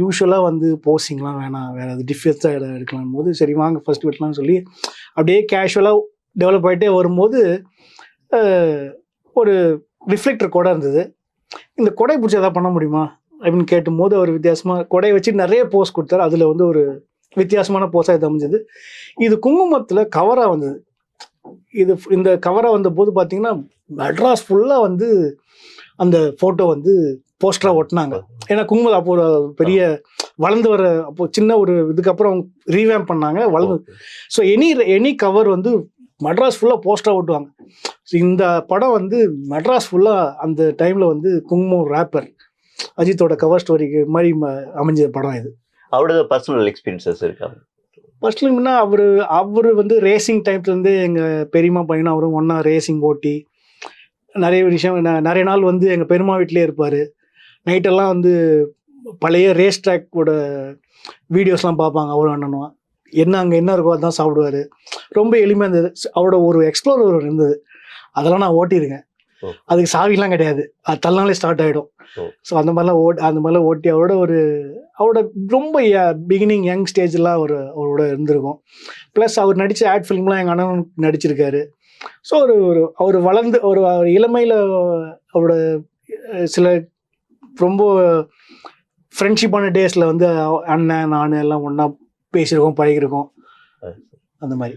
யூஸ்வலாக வந்து போஸ்டிங்லாம் வேணாம், வேறு அது டிஃப்ரென்ஸாக எடுக்கலாம் போது சரி வாங்க ஃபர்ஸ்ட் வெட்டலாம்னு சொல்லி அப்படியே கேஷுவலாக டெவலப் ஆகிட்டே வரும்போது ஒரு ரிஃப்ளெக்டர் கொடை இருந்தது. இந்த கொடை பிடிச்சி எதாவது பண்ண முடியுமா அப்படின்னு கேட்டும்போது அவர் வித்தியாசமாக கொடையை வச்சு நிறைய போஸ் கொடுத்தாரு. அதில் வந்து ஒரு வித்தியாசமான போஸாக இது அமைஞ்சது. இது குங்குமத்தில் கவராக வந்தது. இந்த கவராக வந்த போது பார்த்தீங்கன்னா மெட்ராஸ் ஃபுல்லாக வந்து அந்த ஃபோட்டோ வந்து போஸ்டராக ஒட்டினாங்க. ஏன்னா குங்குமம் அப்போ ஒரு பெரிய வளர்ந்து வர அப்போ சின்ன ஒரு இதுக்கப்புறம் ரீவேம் பண்ணாங்க வளர்ந்து. ஸோ எனி கவர் வந்து மெட்ராஸ் ஃபுல்லாக போஸ்டராக ஓட்டுவாங்க. ஸோ இந்த படம் வந்து மெட்ராஸ் ஃபுல்லாக அந்த டைமில் வந்து குங்குமம் ரேப்பர் அஜித்தோட கவர் ஸ்டோரிக்கு மாதிரி அமைஞ்ச படம் இது. அவரோட பர்சனல் எக்ஸ்பீரியன்சஸ் இருக்கா? ஃபர்ஸ்ட்லிங்கன்னா அவர் வந்து ரேசிங் டைம்லேருந்து எங்கள் பெரியம்மா பையனும் அவரும் ஒன்றா ரேசிங் ஓட்டி நிறைய விஷயம் நிறைய நாள் வந்து எங்கள் பெரியம்மா வீட்டிலே இருப்பார். நைட்டெல்லாம் வந்து பழைய ரேஸ் ட்ராக்கோட வீடியோஸ்லாம் பார்ப்பாங்க அவரும் அண்ணனும். அங்கே என்ன இருக்கோ அதான் சாப்பிடுவார். ரொம்ப எளிமையாக இருந்தது. அவரோட ஒரு எக்ஸ்ப்ளோரர் இருந்தது, அதெல்லாம் நான் ஓட்டியிருக்கேன். அதுக்கு சாவிலாம் கிடையாது, அது தள்ளினாலே ஸ்டார்ட் ஆகிடும். ஸோ அந்த மாதிரிலாம் ஓட்டி அவரோட ரொம்ப பிகினிங் யங் ஸ்டேஜ்லாம் அவரோட இருந்திருக்கும். ப்ளஸ் அவர் நடித்த ஆட் ஃபிலிம்லாம் எங்கள் அண்ணன் நடிச்சிருக்காரு. ஸோ அவர் வளர்ந்து ஒரு இளமையில் அவரோட சில ரொம்ப ஃப்ரெண்ட்ஷிப்பான டேஸில் வந்து அண்ணன் நான் எல்லாம் ஒன்றா பேசியிருக்கோம், பழகிருக்கோம் அந்த மாதிரி.